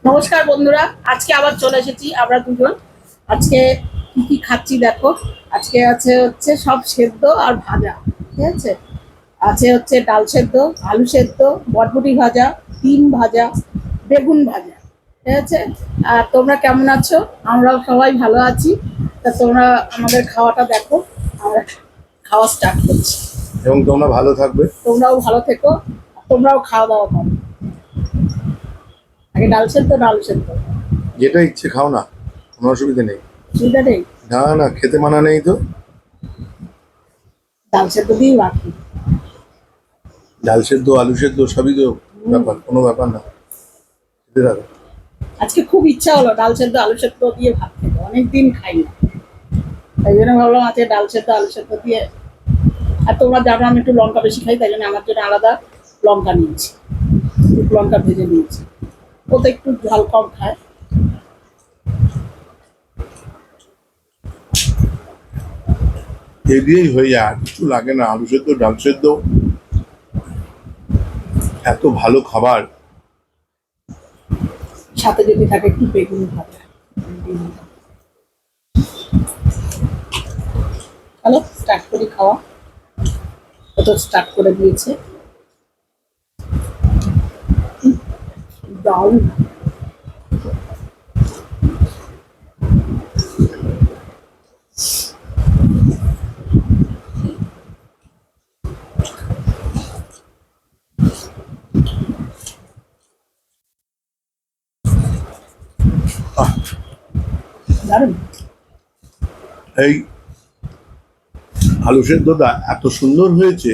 নমস্কার বন্ধুরা, আজকে আবার চলে এসেছি আমরা দুজন। আজকে কি কি খাচ্ছি দেখো। আজকে হচ্ছে সব সেদ্ধ আর ভাজা। ঠিক আছে, হচ্ছে ডাল সেদ্ধ, আলু সেদ্ধ, বটবটি ভাজা, ডিম ভাজা, বেগুন ভাজা। ঠিক আছে। আর তোমরা কেমন আছো? আমরাও সবাই ভালো আছি। তা তোমরা আমাদের খাওয়াটা দেখো। আমরা খাওয়া স্টার্ট করছি। এবং তোমরা ভালো থাকবে। তোমরাও ভালো থেকো, তোমরাও খাওয়া দাওয়া করো। আগে ডাল সেদ্ধ যেটা ইচ্ছে খাও না, কোনো অসুবিধা নেই। অসুবিধা নেই, না না, খেতে মানা নেই তো। ডাল সেদ্ধ দিয়েই রাখি। ডাল সেদ্ধ, আলু সেদ্ধ সবই তো ব্যাপার, কোনো ব্যাপার না। খেতে থাকো। আজকে খুব ইচ্ছা হলো ডাল সেদ্ধ আলু সেদ্ধ দিয়ে ভাত খেতে, অনেকদিন খাই না। তাই জন্য ভাবলাম আজকে ডাল সেদ্ধ আলু সেদ্ধ দিয়ে। আর তোমরা জানো আমি একটু লঙ্কা বেশি খাই, তাই জন্য আমার জন্য আলাদা লঙ্কা নিয়েছি, একটু লঙ্কা ভেজে নিয়েছি। ও তো একটু ঝাল কম খায়। এই দিয়েই হয়ে যায়, আর কিছু লাগে না। আলু সেদ্ধ, ডাল সেদ্ধ এত ভালো খাবার। সাথে যদি থাকে একটু বেগুন ভাজা। হ্যালো, স্টার্ট করি খাওয়া। ও তো স্টার্ট করে দিয়েছে। দারুণ। আহ, দারুণ। এই আলু সেদ্ধটা এত সুন্দর হয়েছে,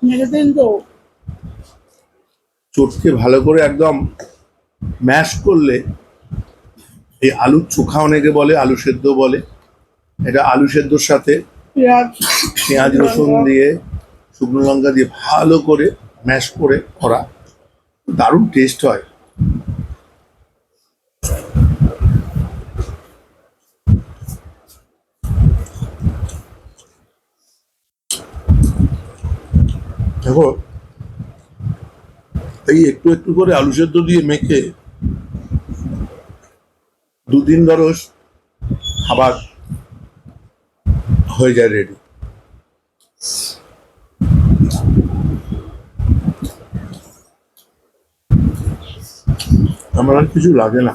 মেরেদিন তো চটকে ভালো করে একদম ম্যাশ করলে। এই আলুর চোখা অনেকে বলে, আলু সেদ্ধ বলে। এটা আলু সেদ্ধর সাথে পেঁয়াজ, পেঁয়াজ রসুন দিয়ে, শুকনো লঙ্কা দিয়ে ভালো করে ম্যাশ করে করা, দারুণ টেস্ট হয়। দেখো, এই একটু একটু করে আলু সেদ্ধ দিয়ে মেখে দুদিন ধরো খাবার হয়ে যায় রেডি। আমার আর কিছু লাগে না,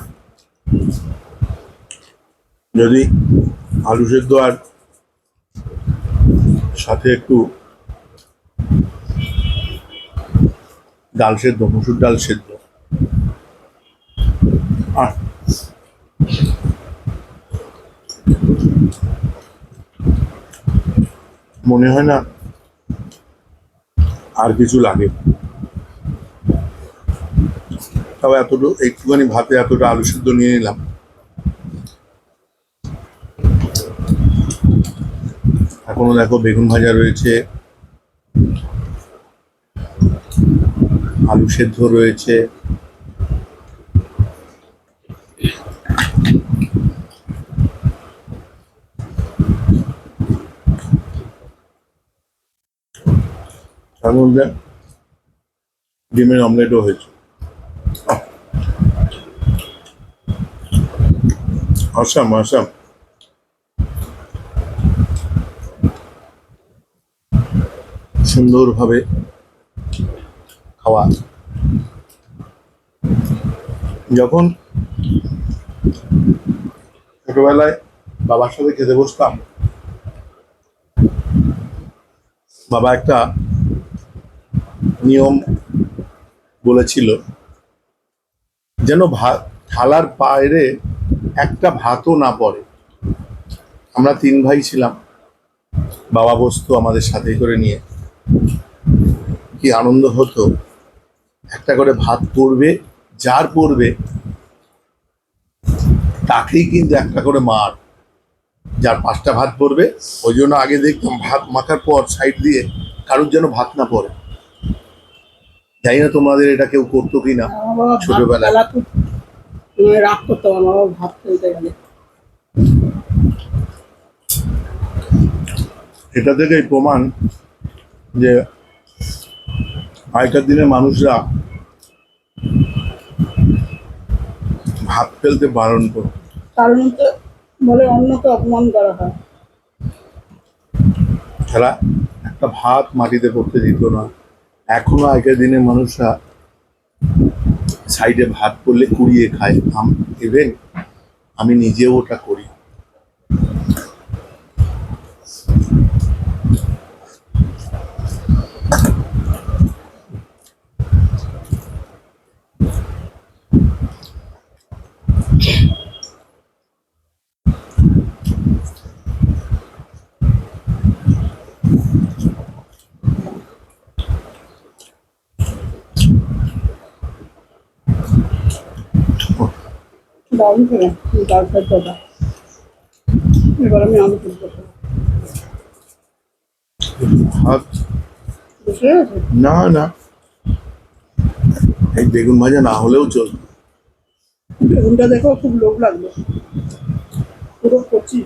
যদি আলু সেদ্ধ আর সাথে একটু ডাল সেদ্ধ, মসুর ডাল সেদ্ধ। আর মনে হয় না আর কিছু লাগে। তবে এতটুকু একটুখানি ভাতে এতটা আলু সেদ্ধ নিয়ে নিলাম। এখনো দেখো বেগুন ভাজা রয়েছে, আলু সেদ্ধ রয়েছে। তার মধ্যে ডিমের অমলেটও হয়েছে। আসাম আসাম, সুন্দরভাবে খাওয়া। যখন ছোটবেলায় বাবার সাথে খেতে বসতাম, বাবা একটা নিয়ম বলেছিল, যেন ভাত থালার বাইরে একটা ভাতও না পড়ে। আমরা তিন ভাই ছিলাম, বাবা বসতো আমাদের সাথে করে নিয়ে, কি আনন্দ হতো। একটা করে ভাত পড়বে, যার পড়বে তাকেই কিন্তু একটা করে মার। যার পাঁচটা ভাত পড়বে, ওই জন্য আগে দেখতাম ভাত মাখার পর সাইড দিয়ে কারোর যেন ভাত না পড়ে। জানি না তোমাদের এটা কেউ করতো কিনা আমার বাবা ভাত ছোটবেলায়। বেলা খুব রাগ করতো আমার বাবা ভাত ফেলতে গেলে। এটা থেকেই প্রমাণ যে আগেকার দিনের মানুষরা ভাত ফেলতে বারণ করো। কারণ হচ্ছে বলে অন্যকে অপমান করা হয়। তারা একটা ভাত মাটিতে পড়তে দিত না। এখনো আগের দিনে মানুষরা সাইডে ভাত পড়লে কুড়িয়ে খায়। ইভেন আমি নিজেও ওটা করি। দারুণ করে ডাল সেদ্ধটা। এবার আমি আলু সেদ্ধ করবো। ভাত বুঝতে গেছে? না না, এই বেগুন ভাজা না হলেও চলবে। বেগুনটা দেখো খুব লোভ লাগলো, পুরো কচি।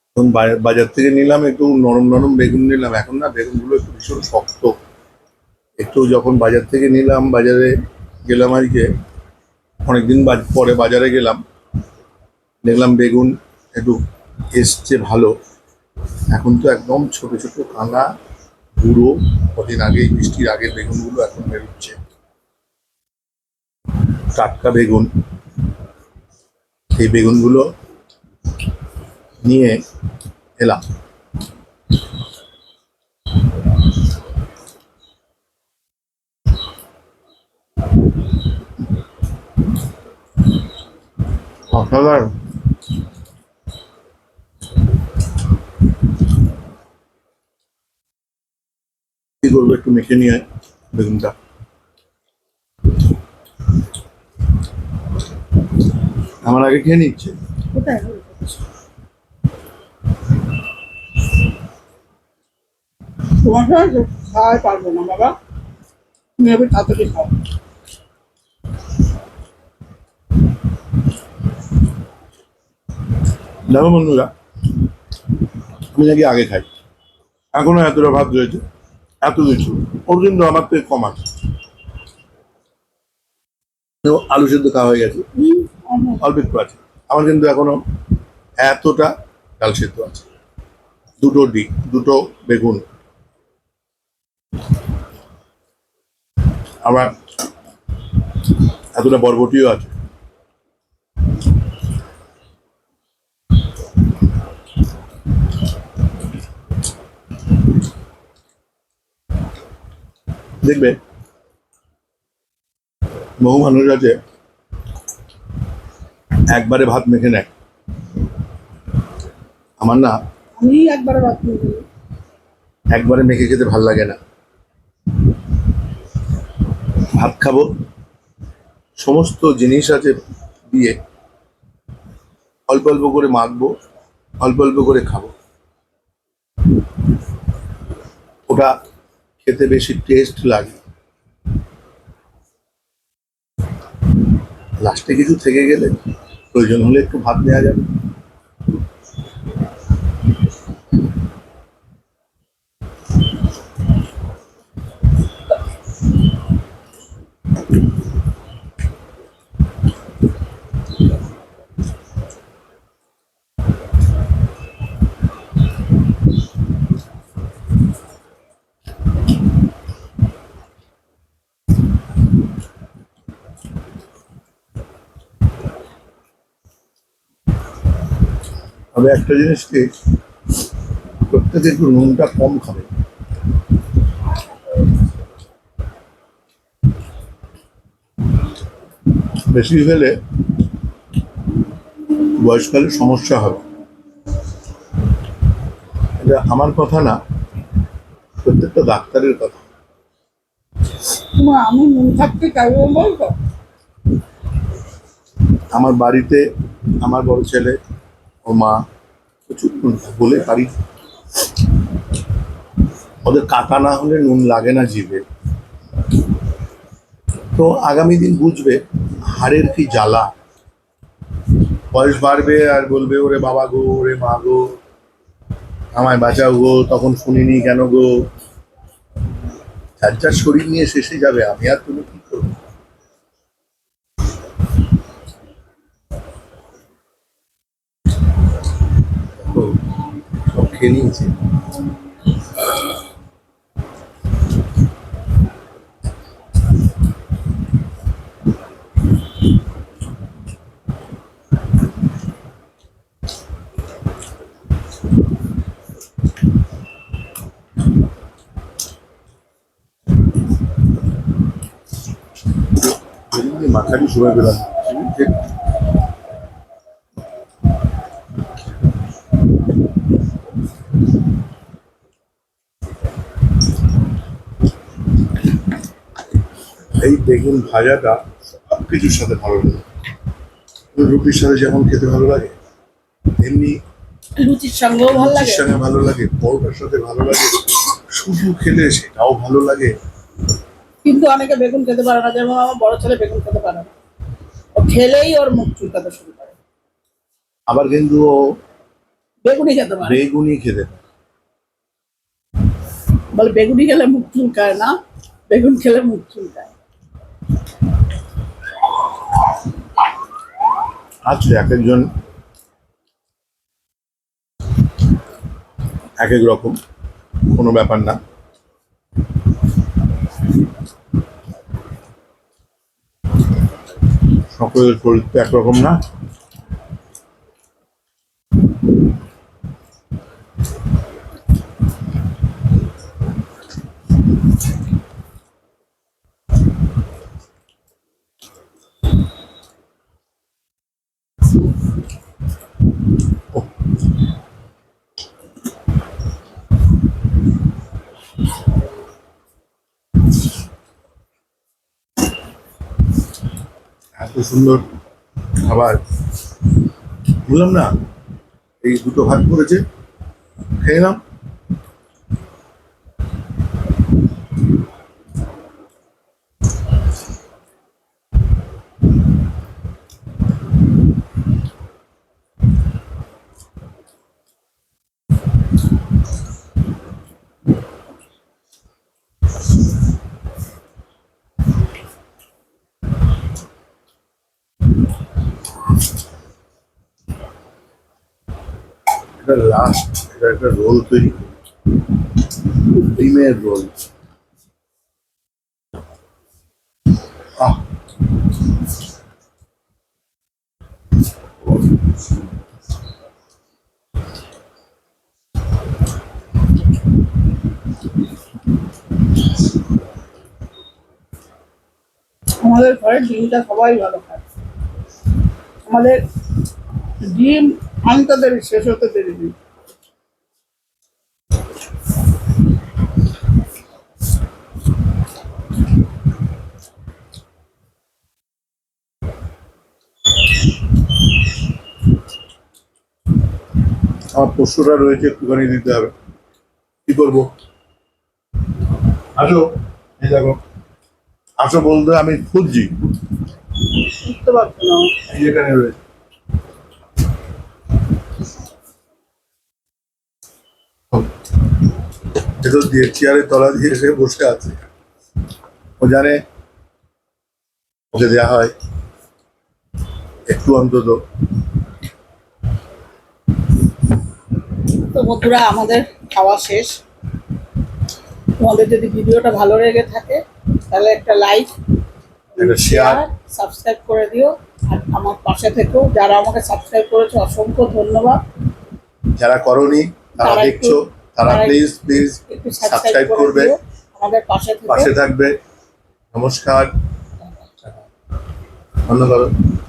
এখন বাজার থেকে নিলাম একটু নরম নরম বেগুন নিলাম। এখন না বেগুনগুলো একটু ভীষণ শক্ত। একটু যখন বাজার থেকে নিলাম, বাজারে গেলাম আজকে, অনেকদিন পরে বাজারে গেলাম, দেখলাম বেগুন একটু এসছে ভালো। এখন তো একদম ছোট ছোট কানা বুড়ো, কদিন আগে বৃষ্টির আগে বেগুনগুলো এখন বেরোচ্ছে, টাটকা বেগুন। এই বেগুনগুলো নিয়ে এলাম। অসাধারণ। কি করবো, একটু মেখে নিয়ে বেগুনটা। আমার আগে খেয়ে নিচ্ছে। কোথায় তোমার সাথে খাওয়াই পারবো না বাবা, তুমি এবার তাড়াতাড়ি খাও। দেখো বন্ধুরা, আমি নাকি আগে খাই, এখনো এতটা ভাত রয়েছে, এত কিছু। ওর কিন্তু আমার থেকে কম আছে। তো আলু সেদ্ধ খাওয়া হয়ে গেছে, অল্প একটু আছে। আমার কিন্তু এখনো এতটা ডাল সেদ্ধ আছে, দুটো ডিম, দুটো বেগুন, আবার এতটা বরবটিও আছে। দেখবে বহু মানুষ আছে একবারে ভাত মেখে নেয়। আমার না আমি একবার ভাত নিয়ে নিই। একবারে মেখে খেতে ভাল লাগে না। ভাত খাবো, সমস্ত জিনিস আছে দিয়ে অল্প অল্প করে মাখবো, অল্প অল্প করে খাবো, ওটা খেতে বেশি টেস্ট লাগে। লাস্টে কিছু থেকে গেলে প্রয়োজন হলে একটু ভাত নেওয়া যাবে। তবে একটা জিনিস কি, প্রত্যেকে একটু নুনটা কম খাবে। বেশি খেলে বয়সকালে সমস্যা হবে। এটা আমার কথা না, প্রত্যেকটা ডাক্তারের কথা। তোমার আমি নুন থাকতে চাইবো বলতো। আমার বাড়িতে আমার বড় ছেলে, ও মা প্রচুর নুন খায়, বলে পারি। ওদের কাকা না হলে নুন লাগে না জিভে। তো আগামী দিন বুঝবে হাড়ের কি জ্বালা। বয়স বাড়বে আর বলবে ওরে বাবা গো, ওরে মা গো, আমায় বাঁচাও গো, তখন শুনিনি কেন গো। যার যার শরীর নিয়ে শেষে যাবে, আমি আর তুমি কি করবো। খেয়ে নিয়েছি। মাথাটি সময় পেলাম এই বেগুন ভাজাটা সব কিছুর সাথে ভালো লাগে। রুটির সাথে যেমন খেতে ভালো লাগে, এমনি লুচির সঙ্গেও ভালো লুচির লাগে। সঙ্গে ভালো লাগে, পরোটার সাথে ভালো লাগে, শুধু খেলে সেটাও ভালো লাগে। কিন্তু অনেকে বেগুন খেতে পারে না, যেমন আমার বড় ছেলে বেগুন খেতে পারে না, ও খেলেই ওর মুখ চুলকাতে শুরু করে। আবার কিন্তু ও বেগুনি খেতে পারে, বেগুনি খেতে পারে। বলে বেগুনি খেলে মুখ চুলকায় না, বেগুন খেলে মুখ চুলকায়। আচ্ছা, এক একজন এক এক রকম, কোনো ব্যাপার না। সকলের শরীর তো একরকম না। এত সুন্দর খাবার, বুঝলাম না। এই দুটো ভাগ করেছে, খেয়ে নাম। এটা লাস্ট, এটা একটা রোল তৈরি, ডিমের রোল। আহ, আমাদের ঘরে ডিমটা সবাই ভালো খায়। আমাদের ডিম আনতে দেরি, শেষ হতে দেরি নেই। আমার পোষ্যটা রয়েছে, একটুখানি দিতে হবে। কি করবো? আসো, এই দেখো, আসো বলতে আমি খুঁজছি, বুঝতে পারছো না? এই এখানে রয়েছে। ভেতর দিয়ে চেয়ারের তলা দিয়ে এসে বসে আছে। ও জানে ওকে দেওয়া হয় একটু অন্তত। তো বন্ধুরা, আমাদের খাওয়া শেষ। তোমাদের যদি ভিডিওটা ভালো লেগে থাকে তাহলে একটা লাইক, একটা শেয়ার, শেয়ার, সাবস্ক্রাইব করে দিও। আর আমার পাশে থেকেও, যারা আমাকে সাবস্ক্রাইব করেছো অসংখ্য ধন্যবাদ। যারা করনি তারা তারা দেখছো, একটু- তারা তারা প্লিজ প্লিজ একটু সাবস্ক্রাইব করবে, দিও, আমাদের পাশে থেকে। পাশে থাকবে। নমস্কার, ধন্যবাদ।